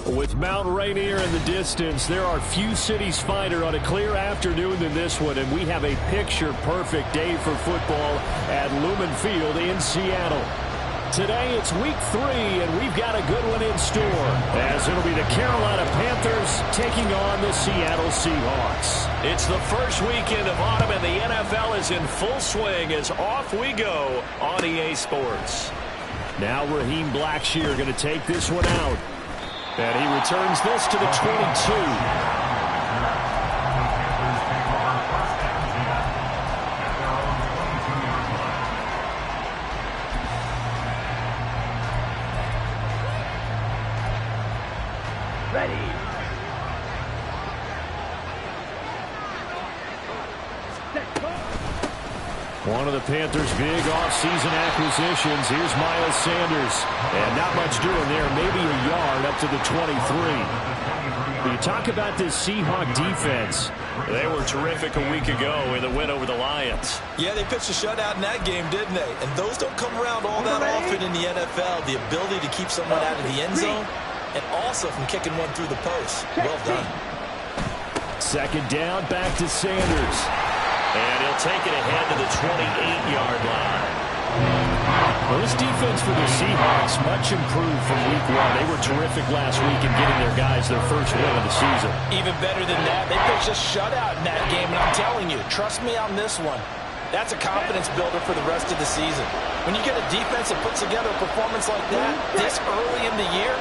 With Mount Rainier in the distance, there are few cities finer on a clear afternoon than this one, and we have a picture-perfect day for football at Lumen Field in Seattle. Today, it's week 3, and we've got a good one in store, as it'll be the Carolina Panthers taking on the Seattle Seahawks. It's the first weekend of autumn, and the NFL is in full swing as off we go on EA Sports. Now Raheem Blackshear going to take this one out. And he returns this to the 22. Ready. One of the Panthers' big offseason acquisitions. Here's Miles Sanders. And not much doing there. Maybe a yard up to the 23. You talk about this Seahawk defense. They were terrific a week ago in the win over the Lions. Yeah, they pitched a shutout in that game, didn't they? And those don't come around all that often in the NFL. The ability to keep someone out of the end zone and also from kicking one through the post. Well done. Second down, back to Sanders. And he'll take it ahead to the 28-yard line. Well, this defense for the Seahawks, much improved from week 1. They were terrific last week in getting their guys their first win of the season. Even better than that, they pitched a shutout in that game, and I'm telling you, trust me on this one. That's a confidence builder for the rest of the season. When you get a defense that puts together a performance like that this early in the year,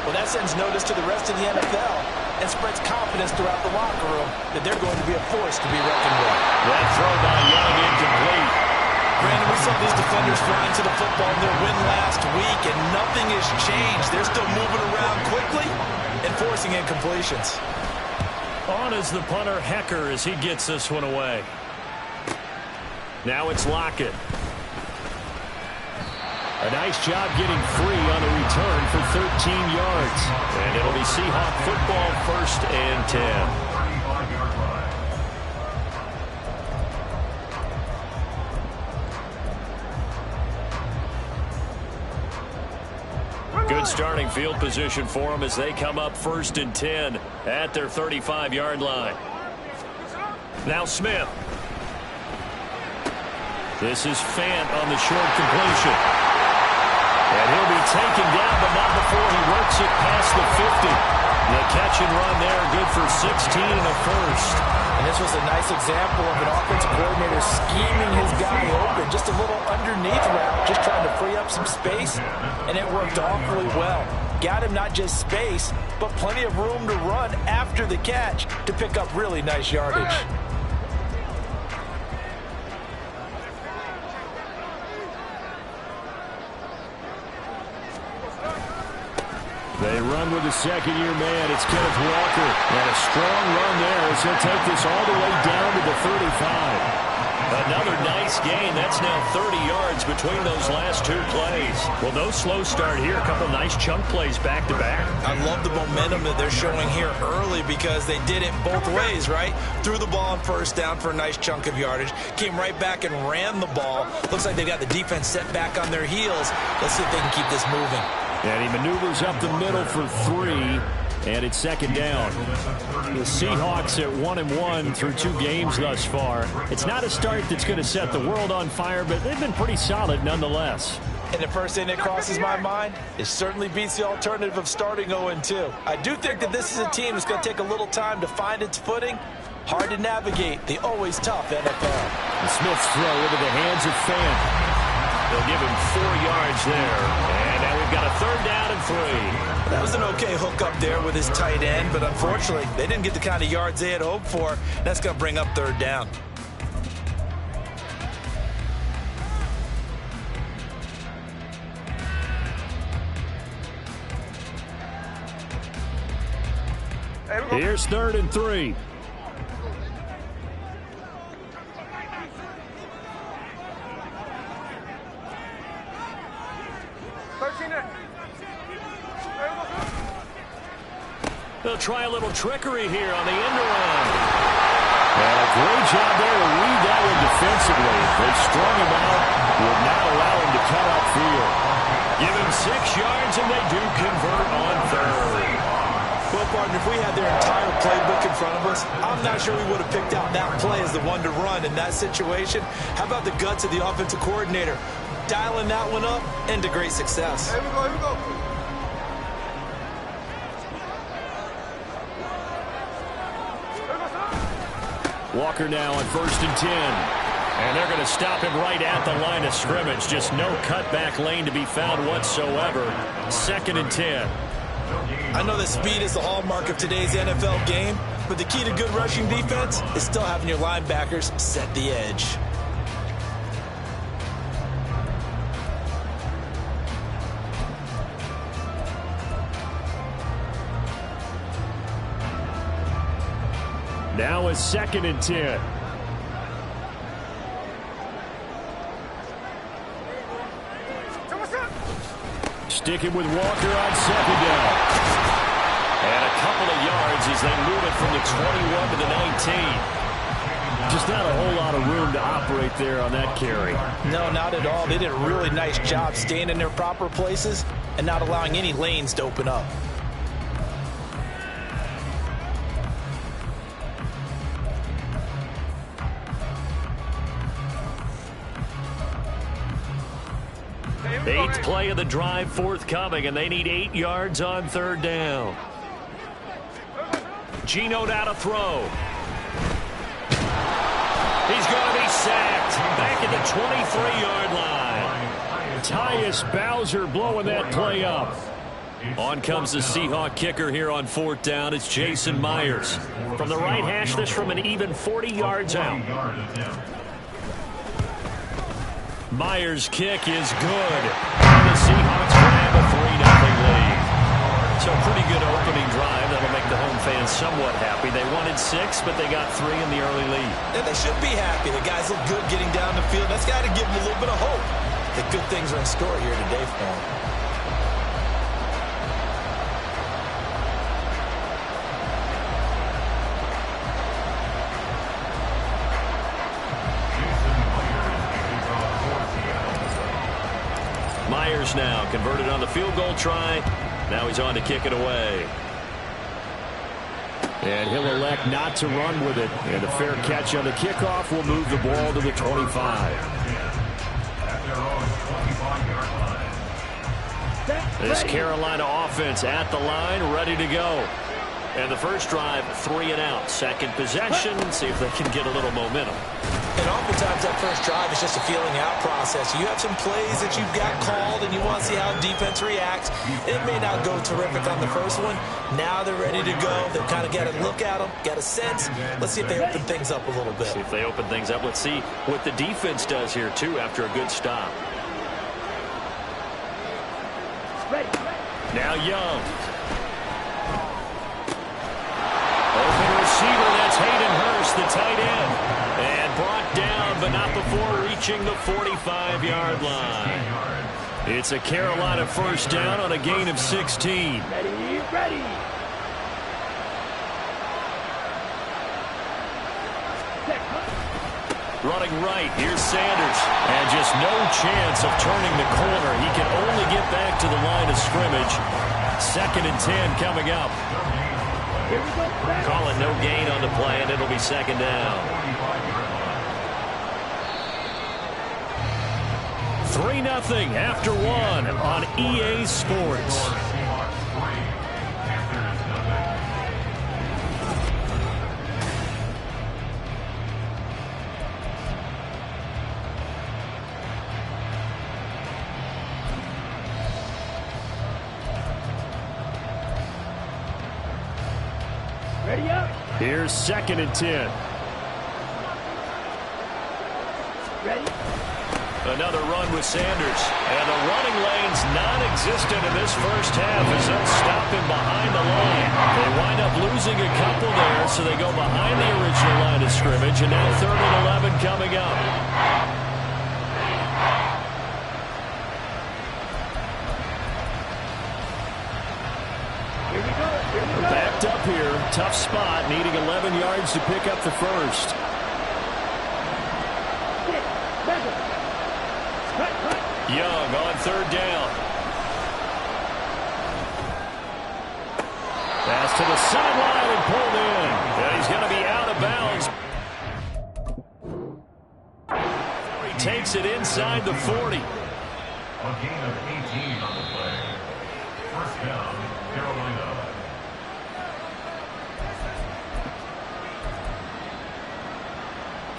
well, that sends notice to the rest of the NFL and spreads confidence throughout the locker room that they're going to be a force to be reckoned with. That throw by Young incomplete. Brandon, we saw these defenders flying to the football in their win last week, and nothing has changed. They're still moving around quickly and forcing incompletions. On is the punter, Hecker, as he gets this one away. Now it's Lockett. A nice job getting free on the return for 13 yards. And it'll be Seahawk football, 1st and 10. Good starting field position for them as they come up 1st and 10 at their 35-yard line. Now Smith. This is Fant on the short completion. And he'll be taken down, but not before he works it past the 50. The catch and run there, good for 16 and a first. And this was a nice example of an offensive coordinator scheming his guy open. Just a little underneath route, just trying to free up some space, and it worked awfully well. Got him not just space, but plenty of room to run after the catch to pick up really nice yardage. They run with the second-year man. It's Kenneth Walker. And a strong run there as he'll take this all the way down to the 35. Another nice gain. That's now 30 yards between those last 2 plays. Well, no slow start here. A couple nice chunk plays back-to-back. I love the momentum that they're showing here early because they did it both ways, right? Threw the ball on 1st down for a nice chunk of yardage. Came right back and ran the ball. Looks like they got the defense set back on their heels. Let's see if they can keep this moving. And he maneuvers up the middle for 3, and it's 2nd down. The Seahawks at 1-1 through 2 games thus far. It's not a start that's going to set the world on fire, but they've been pretty solid nonetheless. And the first thing that crosses my mind, it certainly beats the alternative of starting 0-2. I do think that this is a team that's going to take a little time to find its footing. Hard to navigate the always tough NFL. And Smith's throw into the hands of Fant. They'll give him 4 yards there. And now we've got a 3rd down and 3. That was an okay hook up there with his tight end, but unfortunately, they didn't get the kind of yards they had hoped for. That's going to bring up 3rd down. Here's 3rd and 3. They'll try a little trickery here on the end around. And a great job there to read that one defensively. They strung him out, will not allow him to cut upfield. Give him 6 yards, and they do convert on 3rd. partner, if we had their entire playbook in front of us, I'm not sure we would have picked out that play as the one to run in that situation. How about the guts of the offensive coordinator? Dialing that one up into great success. Here we go, here we go. Walker now on 1st and 10. And they're going to stop him right at the line of scrimmage. Just no cutback lane to be found whatsoever. 2nd and 10. I know that speed is the hallmark of today's NFL game, but the key to good rushing defense is still having your linebackers set the edge. Now is 2nd and 10. Sticking with Walker on 2nd down. And a couple of yards as they move it from the 21 to the 19. Just not a whole lot of room to operate there on that carry. No, not at all. They did a really nice job staying in their proper places and not allowing any lanes to open up. Eighth play of the drive forthcoming, and they need 8 yards on 3rd down. Geno now to throw. He's going to be sacked back at the 23-yard line. Tyus Bowser blowing that play up. On comes the Seahawk kicker here on 4th down. It's Jason Myers. From the right hash, this from an even 40 yards out. Myers' kick is good. And the Seahawks grab a 3-0 lead. So pretty good opening drive. That'll make the home fans somewhat happy. They wanted 6, but they got 3 in the early lead. And they should be happy. The guys look good getting down the field. That's got to give them a little bit of hope that good things are in store here today for them. Myers now converted on the field goal try. Now he's on to kick it away. And he'll elect not to run with it. And a fair catch on the kickoff will move the ball to the 25. This Carolina offense at the line, ready to go. And the first drive, 3 and out. Second possession, see if they can get a little momentum. And oftentimes that first drive is just a feeling out process. You have some plays that you've got called and you want to see how defense reacts. It may not go terrific on the first one. Now they're ready to go. They've kind of got to look at them, got a sense. Let's see if they open things up a little bit. See if they open things up. Let's see what the defense does here, too, after a good stop. Now Young. Open receiver, that's Hayden Hurst, the tight end. And brought down, but not before reaching the 45-yard line. It's a Carolina first down on a gain of 16. Ready. Running right, here's Sanders. And just no chance of turning the corner. He can only get back to the line of scrimmage. 2nd and 10 coming up. Call it no gain on the play, and it'll be 2nd down. 3-0 after 1 on EA Sports. Ready up. Here's 2nd and 10. Ready. Another run with Sanders. And the running lane's non-existent in this first half as they'll stop him behind the line. They wind up losing a couple there, so they go behind the original line of scrimmage. And now 3rd and 11 coming up. Backed up here. Tough spot. Needing 11 yards to pick up the first. Young on 3rd down. Pass to the sideline and pulled in. And he's going to be out of bounds. He takes it inside the 40. A gain of 18 on the play. First down, Carolina.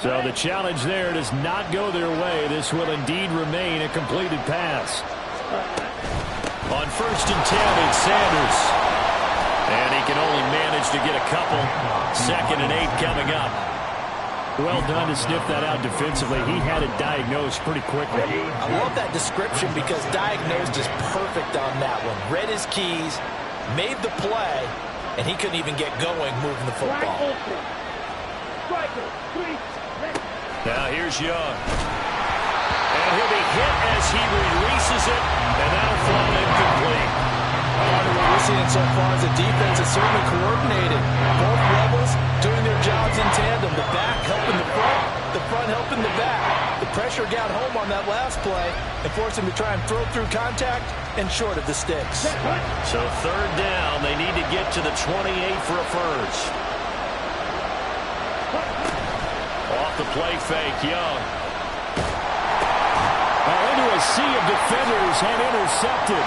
So the challenge there does not go their way. This will indeed remain a completed pass. On 1st and 10, it's Sanders. And he can only manage to get a couple. 2nd and 8 coming up. Well done to sniff that out defensively. He had it diagnosed pretty quickly. I love that description because diagnosed is perfect on that one. Read his keys, made the play, and he couldn't even get going moving the football. Now here's Young. And he'll be hit as he releases it, and that'll fall incomplete. What we're seeing so far is the defense is certainly coordinated. Both levels doing their jobs in tandem. The back helping the front helping the back. The pressure got home on that last play and forced him to try and throw through contact and short of the sticks. So 3rd down, they need to get to the 28 for a first. Off the play fake, Young. Into a sea of defenders and intercepted.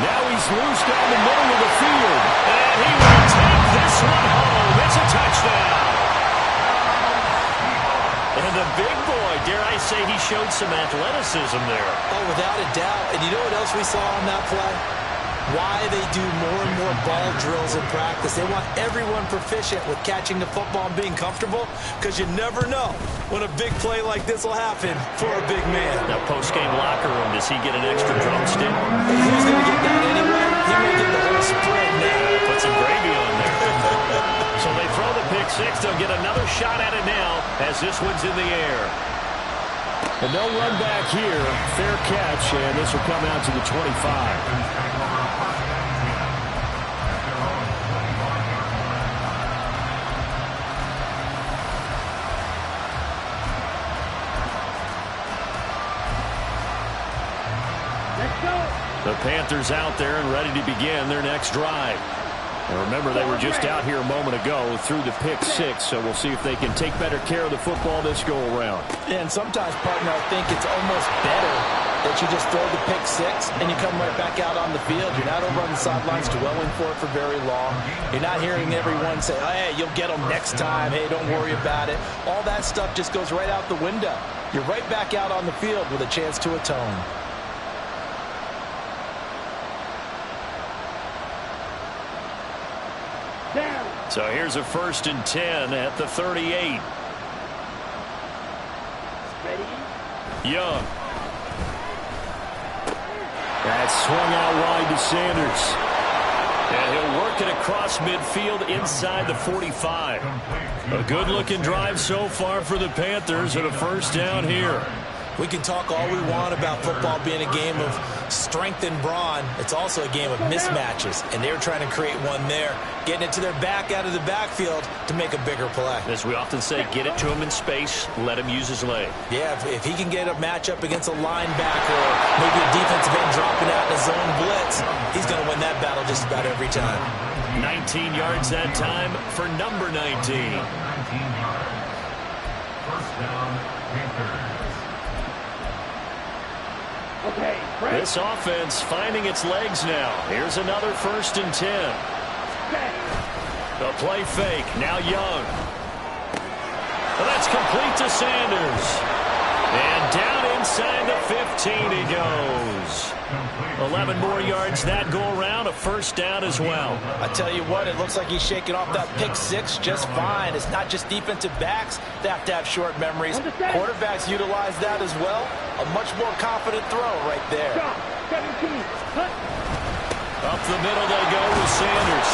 Now he's loose down the middle of the field. And he will take this one home. It's a touchdown. And the big boy, dare I say, he showed some athleticism there. Oh, without a doubt. And you know what else we saw on that play? Why they do more and more ball drills in practice. They want everyone proficient with catching the football and being comfortable, because you never know when a big play like this will happen for a big man. Now, post-game locker room, does he get an extra drumstick? He's going to get that anyway. He may get the whole spread now. Put some gravy on there. So they throw the pick six. They'll get another shot at it now as this one's in the air. And no run back here. Fair catch, and this will come out to the 25. The Panthers out there and ready to begin their next drive. And remember, they were just out here a moment ago through the pick six, so we'll see if they can take better care of the football this go-around. And sometimes, partner, I think it's almost better that you just throw the pick six and you come right back out on the field. You're not over on the sidelines dwelling for it for very long. You're not hearing everyone say, oh, hey, you'll get them next time. Hey, don't worry about it. All that stuff just goes right out the window. You're right back out on the field with a chance to atone. So here's a 1st and 10 at the 38. Ready? Young. That's swung out wide to Sanders. And he'll work it across midfield inside the 45. A good-looking drive so far for the Panthers and a first down here. We can talk all we want about football being a game of strength and brawn. It's also a game of mismatches, and they're trying to create one there, getting it to their back out of the backfield to make a bigger play. As we often say, get it to him in space, let him use his leg. Yeah, if he can get a matchup against a linebacker or maybe a defensive end dropping out in a zone blitz, he's going to win that battle just about every time. 19 yards that time for number 19. 19 yards. First down, Panthers. Okay, This offense finding its legs now. Here's another 1st and 10. The play fake. Now Young. Well, that's complete to Sanders. And down inside the 15 he goes. 11 more yards that go around. A first down as well. I tell you what, it looks like he's shaking off that pick six just fine. It's not just defensive backs that have to have short memories. Quarterbacks utilize that as well. A much more confident throw right there. Up the middle they go with Sanders.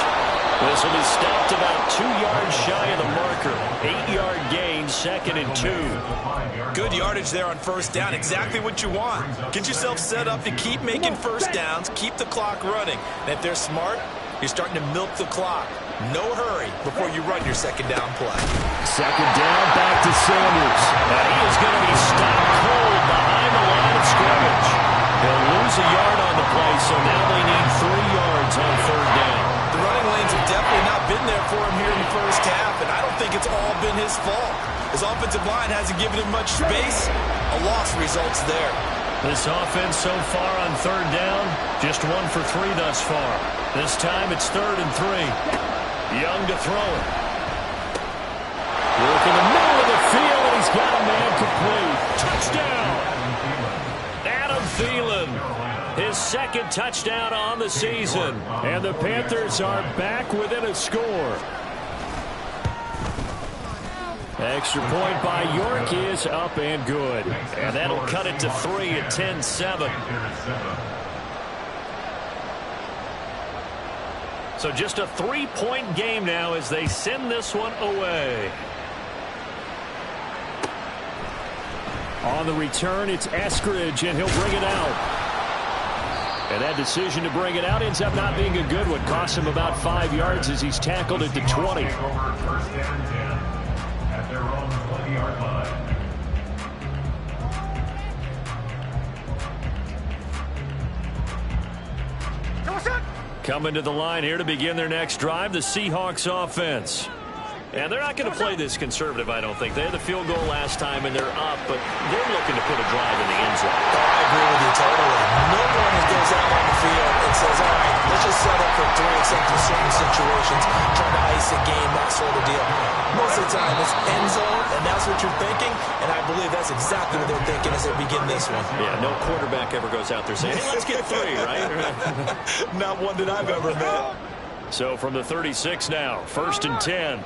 This will be stopped about 2 yards shy of the marker. 8-yard gain, 2nd and 2. Good yardage there on first down. Exactly what you want. Get yourself set up to keep making first downs, keep the clock running. And if they're smart, you're starting to milk the clock. No hurry before you run your second down play. Second down, back to Sanders. And he is going to be stopped cold behind the line of scrimmage. He'll lose a yard on the play, so His offensive line hasn't given him much space. A loss results there. This offense so far on third down, just 1 for 3 thus far. This time it's 3rd and 3. Young to throw it. Work in the middle of the field, and he's got a man complete. Touchdown! Adam Thielen, his 2nd touchdown on the season. And the Panthers are back within a score. Extra point by York is up and good. And that'll cut it to 3 at 10-7. So just a 3-point game now as they send this one away. On the return, it's Eskridge, and he'll bring it out. And that decision to bring it out ends up not being a good one. Costs him about 5 yards as he's tackled at the 20. First and 10 at their own 20-yard line. Coming to the line here to begin their next drive, the Seahawks offense. And they're not going to play this conservative, I don't think. They had the field goal last time, and they're up, but they're looking to put a drive in the end zone. I agree with you totally. No one goes out on the field and says, all right, let's just set up for 3 except in certain situations, trying to ice a game, that sort of deal. Most of the time, it's end zone, and that's what you're thinking, and I believe that's exactly what they're thinking as they begin this one. Yeah, no quarterback ever goes out there saying, hey, let's get 3, right? Not one that I've ever met. So from the 36 now, 1st and 10.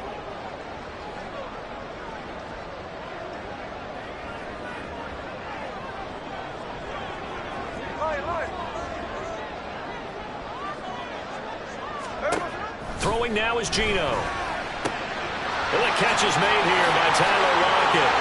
Throwing now is Geno. Well, the catch is made here by Tyler Lockett.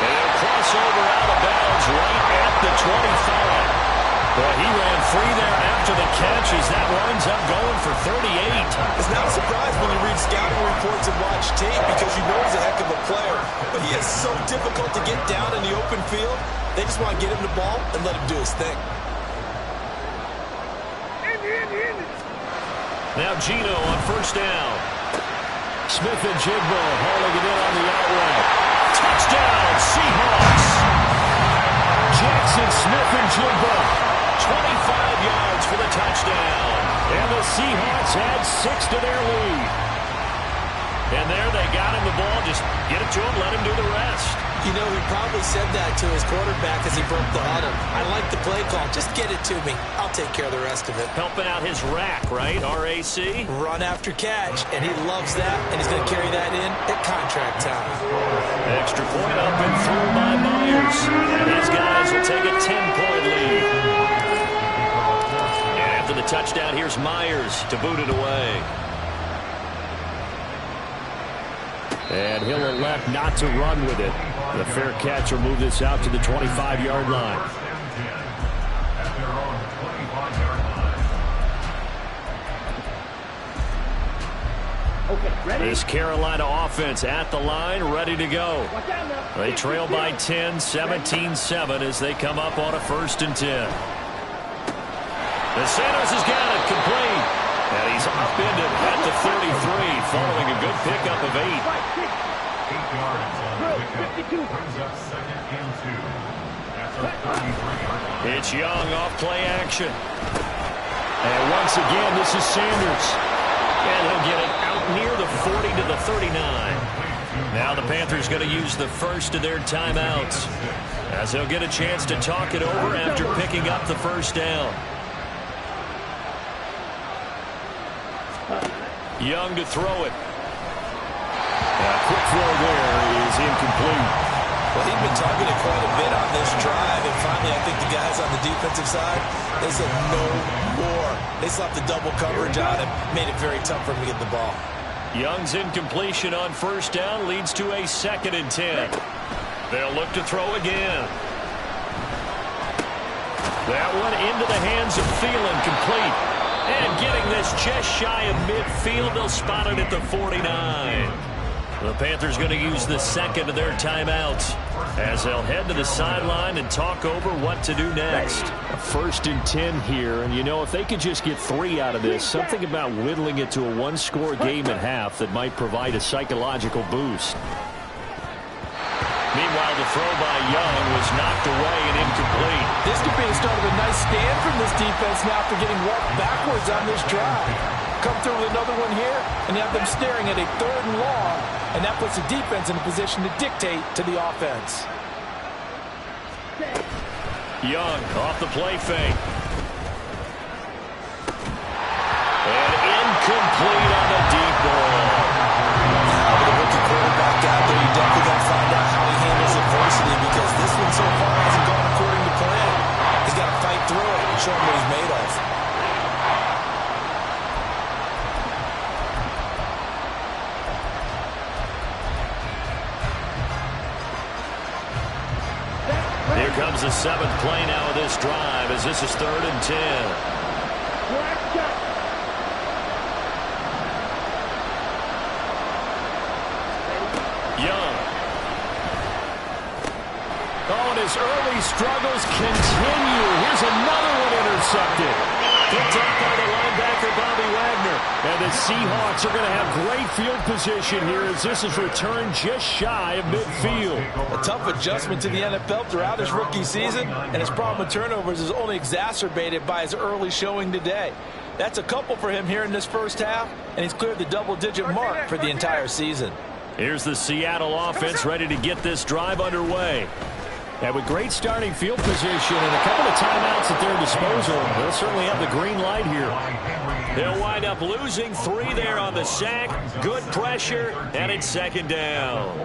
And he'll cross over out of bounds right at the 25. Well, he ran free there after the catch as that winds up going for 38. It's not a surprise when you read scouting reports and watch tape because you know he's a heck of a player. But he is so difficult to get down in the open field. They just want to get him the ball and let him do his thing. Now Geno on 1st down. Smith and Jigbo hauling it in on the outright. Touchdown, Seahawks! Jackson, Smith, and Jigbo. 25 yards for the touchdown. And the Seahawks add 6 to their lead. And there they got him the ball. Just get it to him, let him do the rest. You know, he probably said that to his quarterback as he broke the huddle. I like the play call. Just get it to me. I'll take care of the rest of it. Helping out his rack, right? RAC? Run after catch, and he loves that, and he's going to carry that in at contract time. Extra point up and through by Myers. And these guys will take a 10-point lead. And after the touchdown, here's Myers to boot it away. And he'll elect not to run with it. The fair catch will move this out to the 25-yard line. At their own 25-yard line. Okay, ready? This Carolina offense at the line, ready to go. Watch out now. They trail by 10, 17-7 as they come up on a 1st and 10. And Sanders has got it complete. And he's upended at the 33, following a good pickup of 8. 8 yards on the pickup. Brings up 2nd and 2. That's a 33-yard line. It's Young off play action. And once again, this is Sanders. And he'll get it out near the 40 to the 39. Now the Panthers going to use the first of their timeouts, as they'll get a chance to talk it over after picking up the 1st down. Young to throw it. Quick throw there is incomplete. Well, he'd been targeted quite a bit on this drive, and finally I think the guys on the defensive side, they said no more. They slapped the double coverage on him, made it very tough for him to get the ball. Young's incompletion on 1st down leads to a 2nd and 10. They'll look to throw again. That one into the hands of Thielen, complete. And getting this just shy of midfield, they'll spot it at the 49. The Panthers going to use the 2nd of their timeouts. as they'll head to the sideline and talk over what to do next. A 1st and 10 here, and you know, if they could just get 3 out of this, something about whittling it to a 1-score game at half that might provide a psychological boost. Meanwhile, the throw by Young was knocked away and incomplete. This could be the start of a nice stand from this defense now after getting walked backwards on this drive. Come through with another one here, and you have them staring at a 3rd and long, and that puts the defense in a position to dictate to the offense. Young off the play fake. And incomplete on the deep ball. With a rookie quarterback out there, you definitely got to find out how he handles adversity, because this one so far hasn't gone according to plan. He's got to fight through it and show him what he's made of. Here comes the 7th play now of this drive, as this is 3rd and 10. Young. Oh, and his early struggles continue. Here's another one intercepted. Picked up by the linebacker, Bobby Wagner. And the Seahawks are going to have great field position here as this is returned just shy of midfield. A tough adjustment to the NFL throughout his rookie season, and his problem with turnovers is only exacerbated by his early showing today. That's a couple for him here in this first half, and he's cleared the double-digit mark for the entire season. Here's the Seattle offense ready to get this drive underway. And with great starting field position and a couple of timeouts at their disposal, they'll certainly have the green light here. They'll wind up losing 3 there on the sack. Good pressure, and it's 2nd down.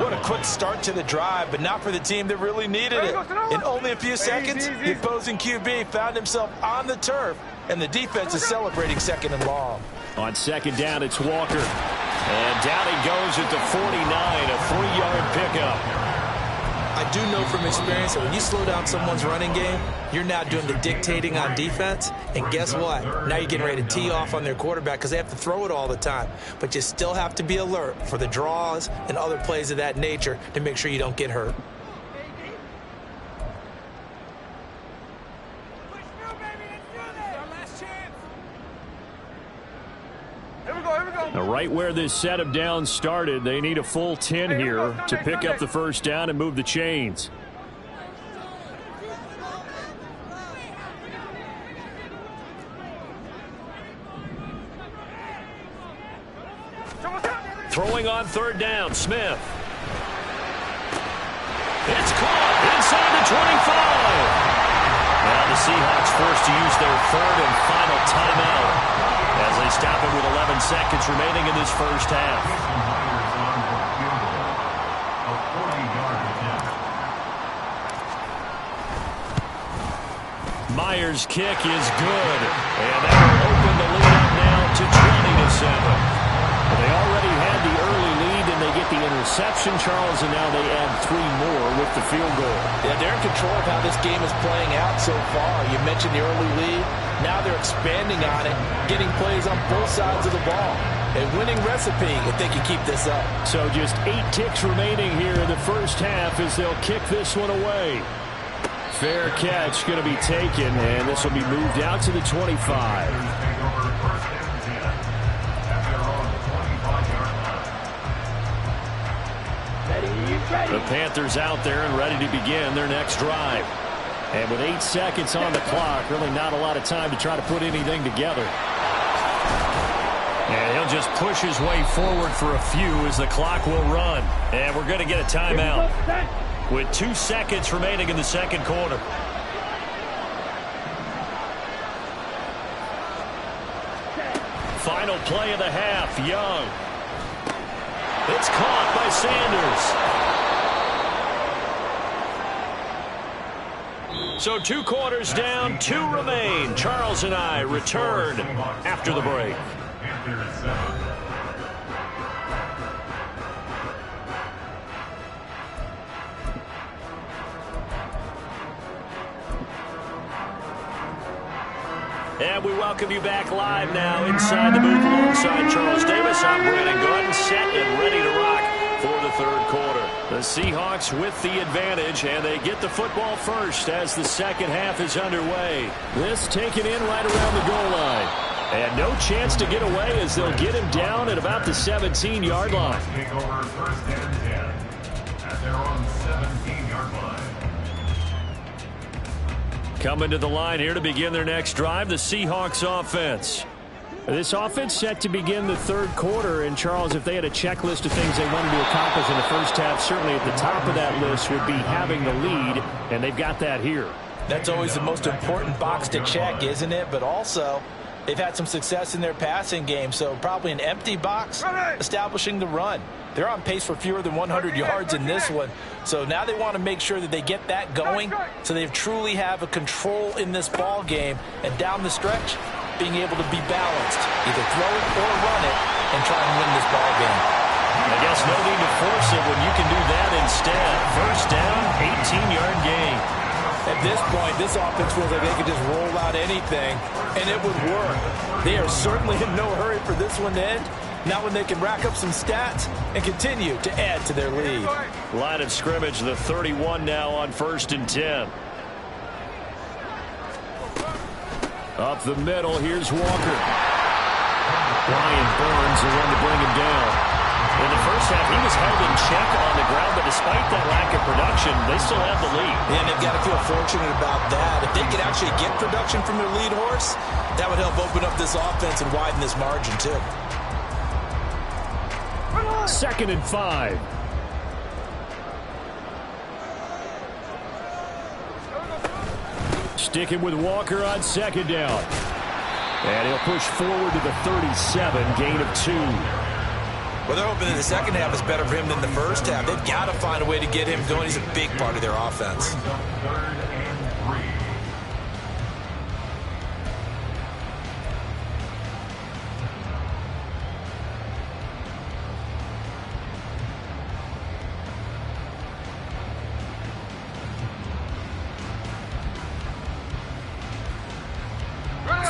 What a quick start to the drive, but not for the team that really needed it. In only a few seconds, the opposing QB found himself on the turf, and the defense is celebrating 2nd and long. On 2nd down, it's Walker. And down he goes at the 49, a 3-yard pickup. I do know from experience that when you slow down someone's running game, you're now doing the dictating on defense. And guess what? Now you're getting ready to tee off on their quarterback because they have to throw it all the time. But you still have to be alert for the draws and other plays of that nature to make sure you don't get hurt. Now, right where this set of downs started, they need a full 10 here to pick up the 1st down and move the chains. Throwing on 3rd down, Smith. It's caught inside the 25. Now the Seahawks forced to use their 3rd and final timeout as they stop it with 11 seconds remaining in this first half. Myers' kick is good, and that will open the lead up now to 20-7. They already had the early lead, and they get the interception, Charles, and now they add 3 more with the field goal. Yeah, they're in control of how this game is playing out so far. You mentioned the early lead. Now they're expanding on it, getting plays on both sides of the ball. A winning recipe if they can keep this up. So just 8 ticks remaining here in the first half as they'll kick this one away. Fair catch going to be taken, and this will be moved out to the 25. The Panthers out there and ready to begin their next drive. And with 8 seconds on the clock, really not a lot of time to try to put anything together. And he'll just push his way forward for a few as the clock will run. And we're going to get a timeout with 2 seconds remaining in the 2nd quarter. Final play of the half, Young. It's caught by Sanders. So 2 quarters down, 2 remain. Charles and I return after the break. And we welcome you back live now inside the booth alongside Charles Davis. I'm Brandon Gordon, set and ready to rock for the 3rd quarter. The Seahawks with the advantage, and they get the football first as the second half is underway. This taken in right around the goal line. And no chance to get away as they'll get him down at about the 17-yard line. Take over first and 10 at their own 17-yard line. Coming to the line here to begin their next drive, the Seahawks offense. This offense set to begin the third quarter. And, Charles, if they had a checklist of things they wanted to accomplish in the first half, certainly at the top of that list would be having the lead, and they've got that here. That's always the most important box to check, isn't it? But also, they've had some success in their passing game, so probably an empty box establishing the run. They're on pace for fewer than 100 yards in this one, so now they want to make sure that they get that going so they truly have a control in this ball game, and down the stretch, being able to be balanced, either throw it or run it, and try and win this ball game. I guess no need to force it when you can do that instead. First down, 18-yard gain. At this point, this offense feels like they could just roll out anything, and it would work. They are certainly in no hurry for this one to end. Now when they can rack up some stats and continue to add to their lead. Line of scrimmage, the 31 now on first and 10. Up the middle, here's Walker. Brian Burns, the one to bring him down. In the first half, he was held in check on the ground, but despite that lack of production, they still have the lead. Yeah, and they've got to feel fortunate about that. If they could actually get production from their lead horse, that would help open up this offense and widen this margin, too. 2nd and 5. Sticking with Walker on second down. And he'll push forward to the 37, gain of 2. Well, they're hoping that the second half is better for him than the first half. They've got to find a way to get him going. He's a big part of their offense.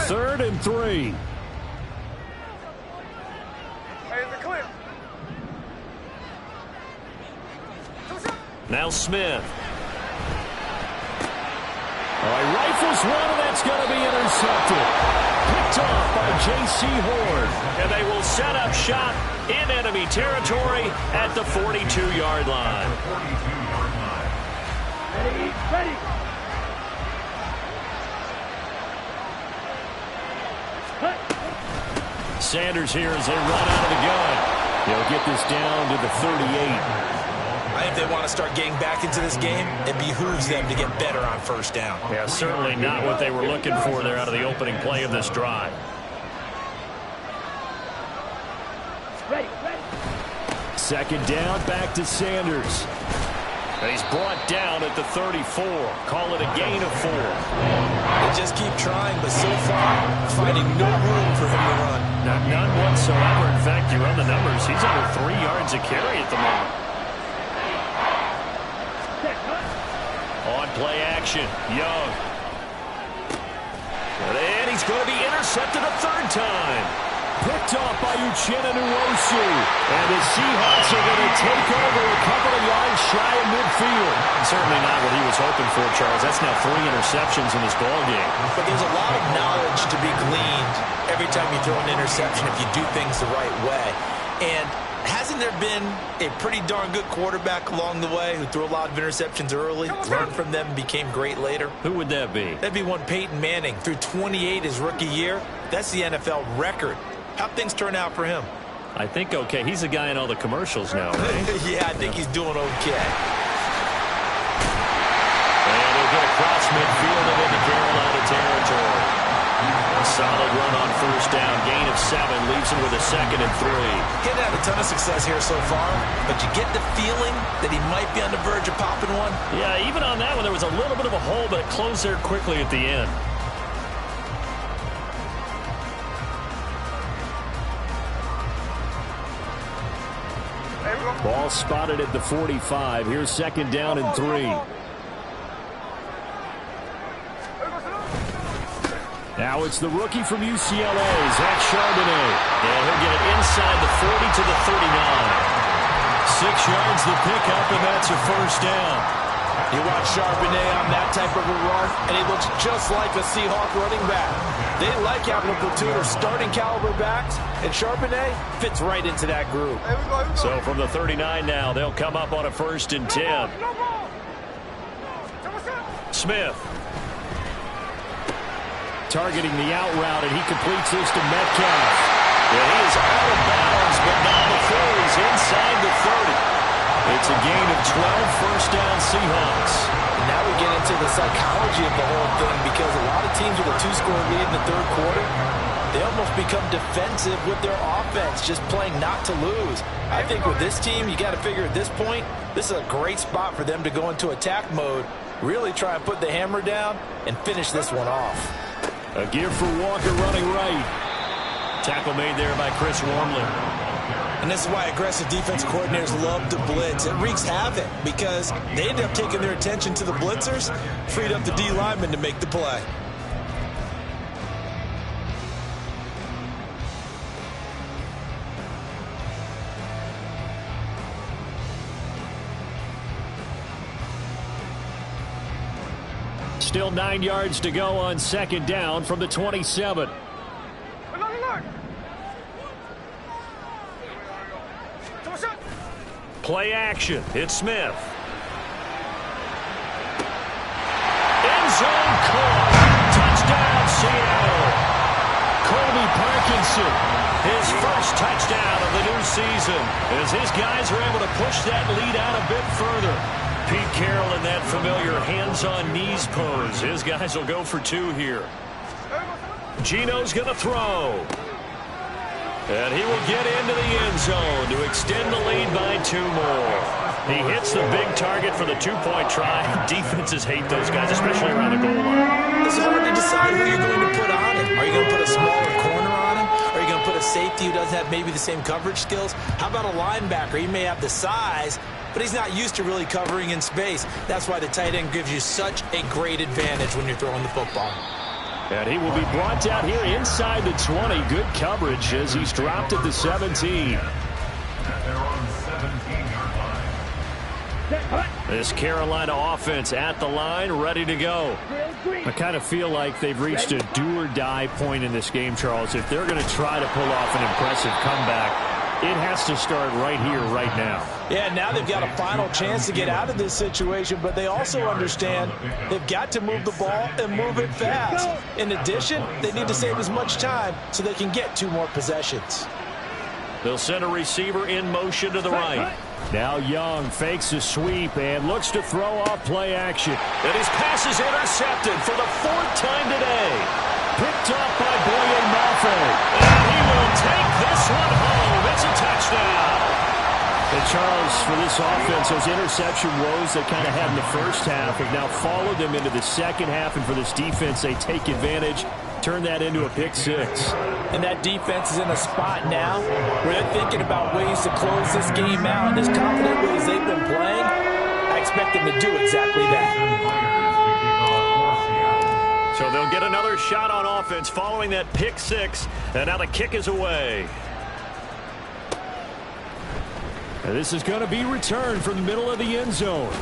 3rd and 3. Third and 3. Now Smith. He rifles one, and that's going to be intercepted. Picked off by J.C. Horn. And they will set up shop in enemy territory at the 42-yard line. Ready. Sanders here as they run out of the gun. They'll get this down to the 38. I think they want to start getting back into this game. It behooves them to get better on first down. Yeah, certainly not what they were looking for there out of the opening play of this drive. Ready. Second down, back to Sanders. And he's brought down at the 34. Call it a gain of 4. They just keep trying, but so far, finding no room for him to run. None whatsoever. In fact, you run the numbers. He's under 3 yards a carry at the moment. On play action, Young. And he's going to be intercepted a third time. Picked off by Uchenna Nwosu. And the Seahawks are going to take over a couple of yards shy of midfield. Certainly not what he was hoping for, Charles. That's now 3 interceptions in this ballgame. But there's a lot of knowledge to be gleaned every time you throw an interception if you do things the right way. And hasn't there been a pretty darn good quarterback along the way who threw a lot of interceptions early, learned from them, and became great later? Who would that be? That'd be one Peyton Manning. Threw 28 his rookie year. That's the NFL record. How'd things turn out for him? I think okay. He's a guy in all the commercials now, right? Yeah, I think he's doing okay. And he'll get across midfield and into Carolina territory. A solid run on first down. Gain of 7 leaves him with a 2nd and 3. He hasn't had a ton of success here so far, but you get the feeling that he might be on the verge of popping one. Yeah, even on that one, there was a little bit of a hole, but it closed there quickly at the end. Ball spotted at the 45. Here's 2nd down and 3. Now it's the rookie from UCLA, Zach Charbonnet. And he'll get it inside the 40 to the 39. 6 yards the pickup, and that's a first down. You watch Charbonnet on that type of a run, and he looks just like a Seahawk running back. They like having a platoon of starting caliber backs, and Charbonnet fits right into that group. So from the 39 now, they'll come up on a 1st and 10. Smith. Targeting the out route, and he completes this to Metcalf. Yeah, he is out of bounds, but not before he's inside the 30. It's a gain of 12, first down Seahawks. And now we get into the psychology of the whole thing, because a lot of teams with a 2-score lead in the 3rd quarter, they almost become defensive with their offense, just playing not to lose. I think with this team, you got to figure at this point, this is a great spot for them to go into attack mode, really try and put the hammer down and finish this one off. A give for Walker running right. Tackle made there by Chris Wormley. And this is why aggressive defense coordinators love to blitz. It wreaks havoc because they end up taking their attention to the blitzers, freed up the D lineman to make the play. Still 9 yards to go on 2nd down from the 27. Play action. It's Smith. End zone caught. Touchdown, Seattle. Colby Parkinson, his first touchdown of the new season, as his guys are able to push that lead out a bit further. Pete Carroll in that familiar hands-on-knees pose. His guys will go for 2 here. Gino's going to throw. And he will get into the end zone to extend the lead by 2 more. He hits the big target for the 2-point try. Defenses hate those guys, especially around the goal line. It's hard to decide who you're going to put on him. Are you going to put a smaller corner on him? Are you going to put a safety who doesn't have maybe the same coverage skills? How about a linebacker? He may have the size, but he's not used to really covering in space. That's why the tight end gives you such a great advantage when you're throwing the football. And he will be brought down here inside the 20. Good coverage as he's dropped at the 17. This Carolina offense at the line, ready to go. I kind of feel like they've reached a do-or-die point in this game, Charles. If they're going to try to pull off an impressive comeback, it has to start right here, right now. Yeah, now they've got a final chance to get out of this situation, but they also understand they've got to move the ball and move it fast. In addition, they need to save as much time so they can get 2 more possessions. They'll send a receiver in motion to the right. Now Young fakes a sweep and looks to throw off play action. And his pass is intercepted for the 4th time today. Picked up by Boye Mafe. And he will take this one home. It's a touchdown. And Charles, for this offense, those interception woes they kind of had in the first half have now followed them into the second half. And for this defense, they take advantage, turn that into a pick 6. And that defense is in a spot now where they're thinking about ways to close this game out. And as confident ways they've been playing, I expect them to do exactly that. So they'll get another shot on offense following that pick 6. And now the kick is away. And this is going to be returned from the middle of the end zone.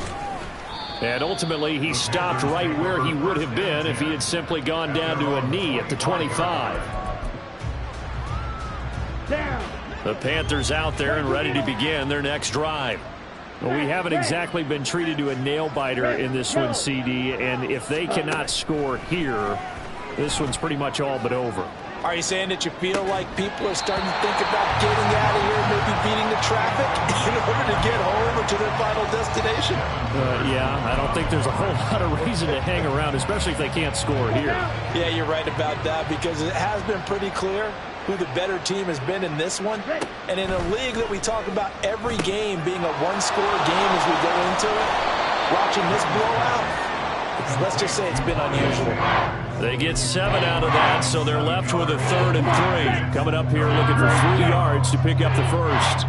And ultimately, he stopped right where he would have been if he had simply gone down to a knee at the 25. The Panthers out there and ready to begin their next drive. Well, we haven't exactly been treated to a nail-biter in this one, CD, and if they cannot score here, this one's pretty much all but over. Are you saying that you feel like people are starting to think about getting out of here and maybe beating the traffic in order to get home or to their final destination? Yeah, I don't think there's a whole lot of reason to hang around, especially if they can't score here. Yeah, you're right about that, because it has been pretty clear who the better team has been in this one. And in a league that we talk about every game being a one-score game as we go into it, watching this blowout, let's just say it's been unusual. They get 7 out of that, so they're left with a 3rd and 3. Coming up here looking for 3 yards to pick up the first.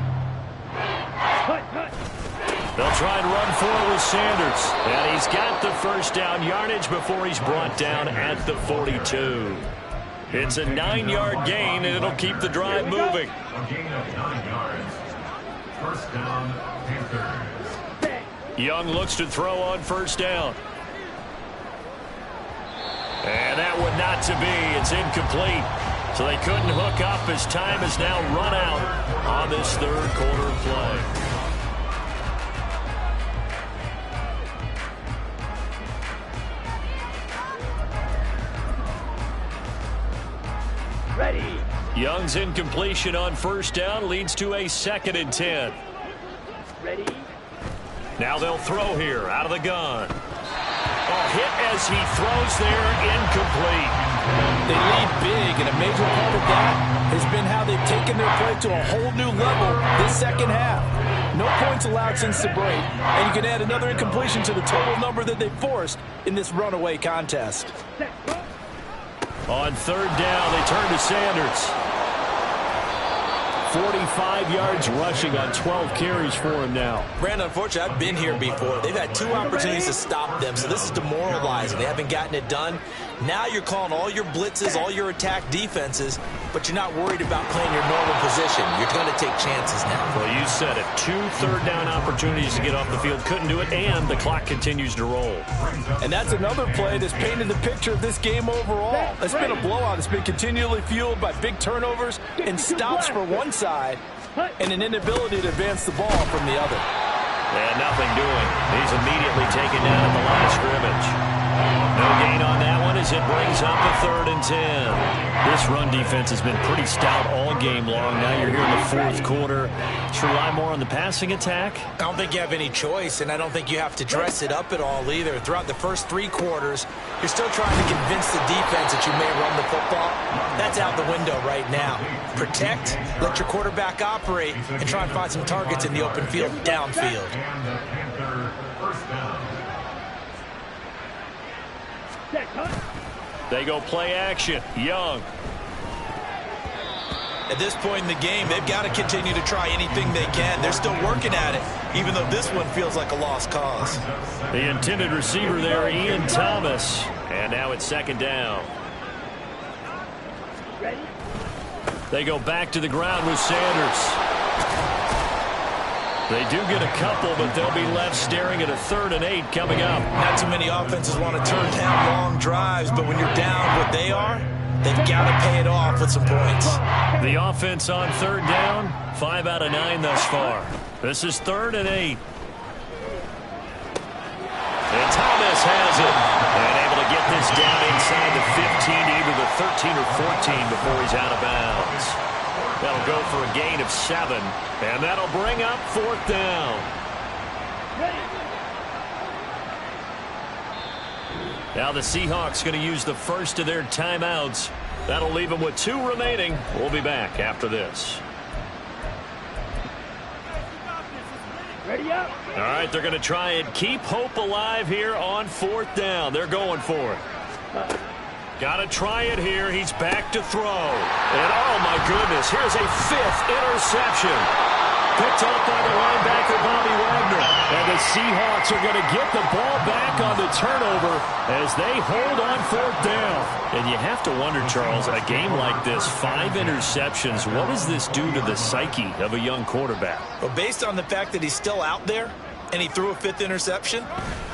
They'll try and run for it with Sanders. And he's got the first down yardage before he's brought down at the 42. It's a 9-yard gain, and it'll keep the drive moving. A gain of 9 yards. First down, Panthers. Young looks to throw on first down. And that one not to be. It's incomplete. So they couldn't hook up as time has now run out on this third quarter play. Ready. Young's incompletion on first down leads to a 2nd and 10. Ready. Now they'll throw here out of the gun. Hit as he throws there, incomplete. They lead big, and a major part of that has been how they've taken their play to a whole new level this second half. No points allowed since the break, and you can add another incompletion to the total number that they forced in this runaway contest. On third down, they turn to Sanders. 45 yards rushing on 12 carries for him now. Brandon, unfortunately, I've been here before. They've had 2 opportunities to stop them, so this is demoralizing. They haven't gotten it done. Now you're calling all your blitzes, all your attack defenses, but you're not worried about playing your normal position. You're going to take chances now. Well, you said it. 2 third-down opportunities to get off the field. Couldn't do it, and the clock continues to roll. And that's another play that's painted the picture of this game overall. It's been a blowout. It's been continually fueled by big turnovers and stops for one side and an inability to advance the ball from the other. And nothing doing. He's immediately taken down at the line of scrimmage. No gain on that one as it brings up a 3rd and 10. This run defense has been pretty stout all game long. Now you're here in the 4th quarter. Should rely more on the passing attack? I don't think you have any choice, and I don't think you have to dress it up at all either. Throughout the first 3 quarters, you're still trying to convince the defense that you may run the football. That's out the window right now. Protect, let your quarterback operate, and try and find some targets in the open field downfield. And the Panther first down. They go play action. Young. At this point in the game, they've got to continue to try anything they can. They're still working at it, even though this one feels like a lost cause. The intended receiver there, Ian Thomas. And now it's 2nd down. Ready. They go back to the ground with Sanders. They do get a couple, but they'll be left staring at a 3rd and 8 coming up. Not too many offenses want to turn down long drives, but when you're down what they are, they've got to pay it off with some points. The offense on 3rd down, 5 out of 9 thus far. This is 3rd and 8. And Thomas has it. And able to get this down inside the 15 to either the 13 or 14 before he's out of bounds. That'll go for a gain of 7. And that'll bring up 4th down. Now the Seahawks going to use the first of their timeouts. That'll leave them with 2 remaining. We'll be back after this. Ready up. All right, they're going to try and keep hope alive here on 4th down. They're going for it. Got to try it here. He's back to throw. And, oh, my goodness, here's a 5th interception. Picked up by the linebacker, Bobby Wagner. And the Seahawks are going to get the ball back on the turnover as they hold on 4th down. And you have to wonder, Charles, a game like this, 5 interceptions, what does this do to the psyche of a young quarterback? Well, based on the fact that he's still out there and he threw a 5th interception,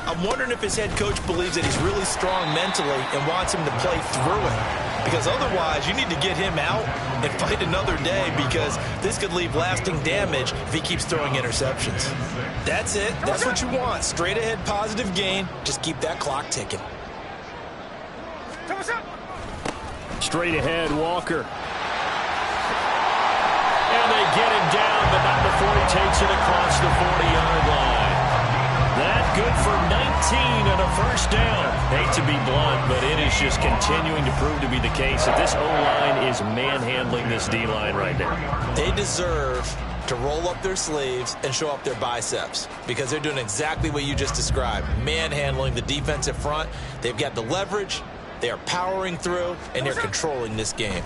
I'm wondering if his head coach believes that he's really strong mentally and wants him to play through it. Because otherwise, you need to get him out and fight another day, because this could leave lasting damage if he keeps throwing interceptions. That's it. That's what you want. Straight ahead positive gain. Just keep that clock ticking. Straight ahead, Walker. And they get him down, but not before he takes it across the 40-yard line. That good for 19 and a first down. Hate to be blunt, but it is just continuing to prove to be the case that this O-line is manhandling this D-line right now. They deserve to roll up their sleeves and show up their biceps, because they're doing exactly what you just described, manhandling the defensive front. They've got the leverage, they are powering through, and they're controlling this game.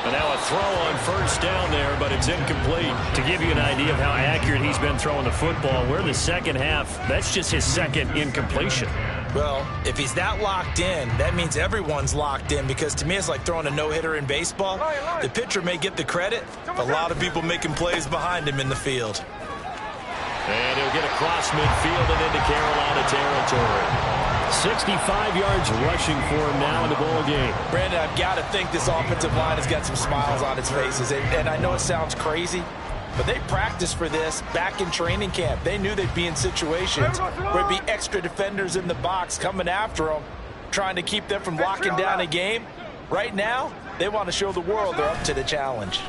And now a throw on first down there, but it's incomplete. To give you an idea of how accurate he's been throwing the football, we're in the second half. That's just his 2nd incompletion. Well, if he's that locked in, that means everyone's locked in, because to me it's like throwing a no-hitter in baseball. The pitcher may get the credit, a lot of people making plays behind him in the field. And he'll get across midfield and into Carolina territory. 65 yards rushing for him now in the ball game. Brandon, I've got to think this offensive line has got some smiles on its faces. And I know it sounds crazy, but they practiced for this back in training camp. They knew they'd be in situations where there'd be extra defenders in the box coming after them, trying to keep them from locking down a game. Right now, they want to show the world they're up to the challenge.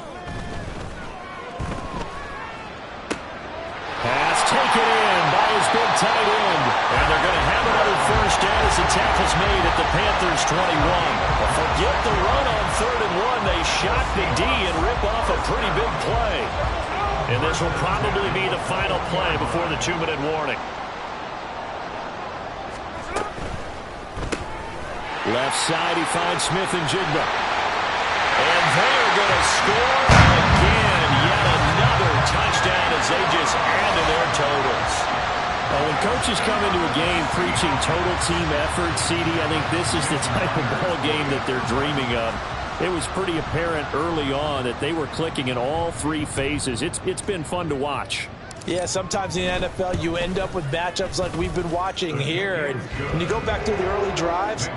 Pass taken in by his big tight end. And they're going to have another first down as the tackle's made at the Panthers' 21. But forget the run on 3rd and 1. They shot the D and rip off a pretty big play. And this will probably be the final play before the 2-minute warning. Left side, he finds Smith and Jigba. And they're going to score again. Yet another touchdown as they just add to their totals. Well, when coaches come into a game preaching total team effort, CD, I think this is the type of ball game that they're dreaming of. It was pretty apparent early on that they were clicking in all 3 phases. It's been fun to watch. Yeah, sometimes in the NFL you end up with matchups like we've been watching here. And when you go back to the early drives,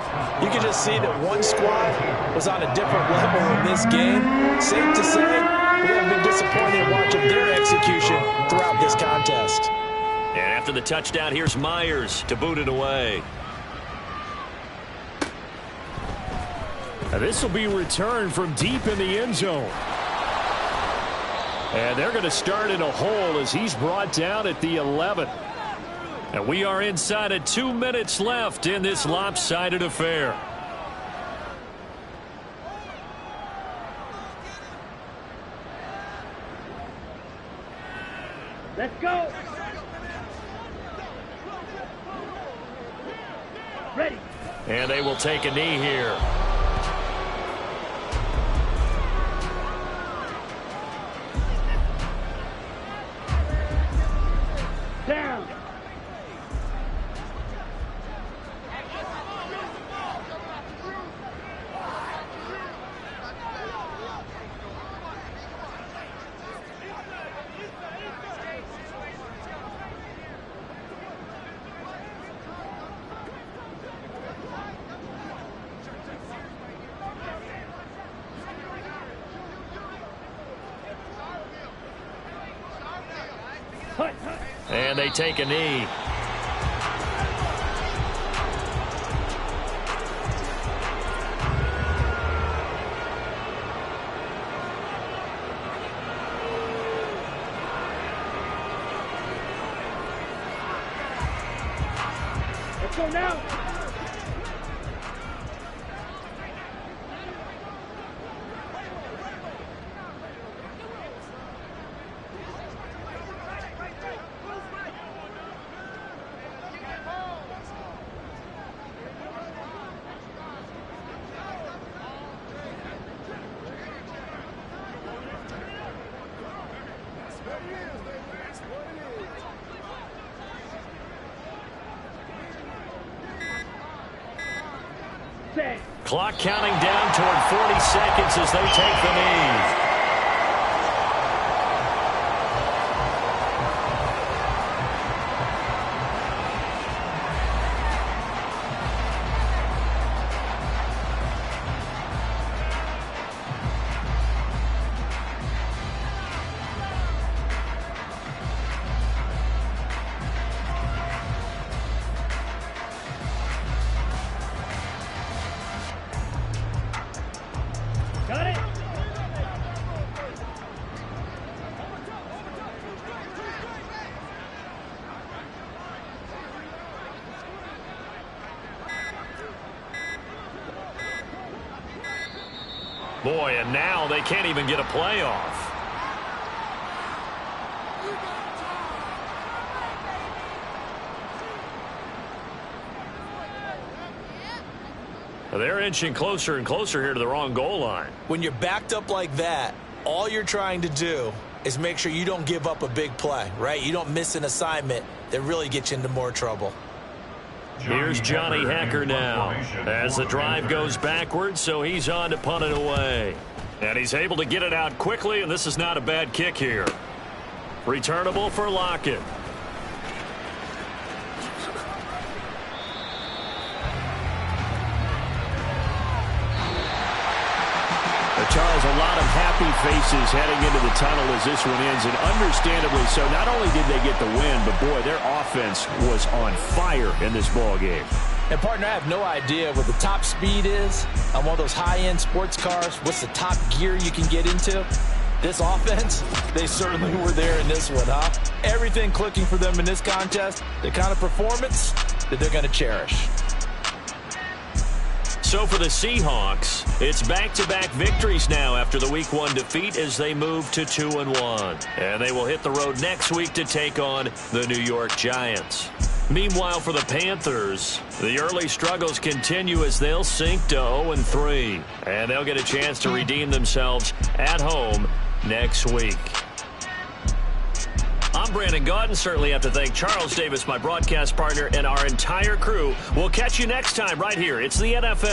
you can just see that one squad was on a different level in this game. Safe to say, we have been disappointed in watching their execution throughout this contest. And after the touchdown, here's Myers to boot it away. Now this will be returned from deep in the end zone. And they're going to start in a hole as he's brought down at the 11. And we are inside of 2 minutes left in this lopsided affair. Let's go. Ready. And they will take a knee here. Down. And they take a knee. Let's go now. Clock counting down toward 40 seconds as they take the knee. Got it. Boy, and now they can't even get a play off. They're inching closer and closer here to the wrong goal line. When you're backed up like that, all you're trying to do is make sure you don't give up a big play, right? You don't miss an assignment that really gets you into more trouble. Here's Johnny Hecker now as the drive goes backwards, so he's on to punt it away. And he's able to get it out quickly, and this is not a bad kick here. Returnable for Lockett. Charles, a lot of happy faces heading into the tunnel as this one ends, and understandably so. Not only did they get the win, but boy, their offense was on fire in this ball game. And partner, I have no idea what the top speed is on one of those high-end sports cars. What's the top gear you can get into? This offense, they certainly were there in this one, huh? Everything clicking for them in this contest, the kind of performance that they're going to cherish. So for the Seahawks, it's back-to-back victories now after the Week 1 defeat as they move to 2-1. And they will hit the road next week to take on the New York Giants. Meanwhile, for the Panthers, the early struggles continue as they'll sink to 0-3. And they'll get a chance to redeem themselves at home next week. I'm Brandon Gaudin. Certainly have to thank Charles Davis, my broadcast partner, and our entire crew. We'll catch you next time right here. It's the NFL.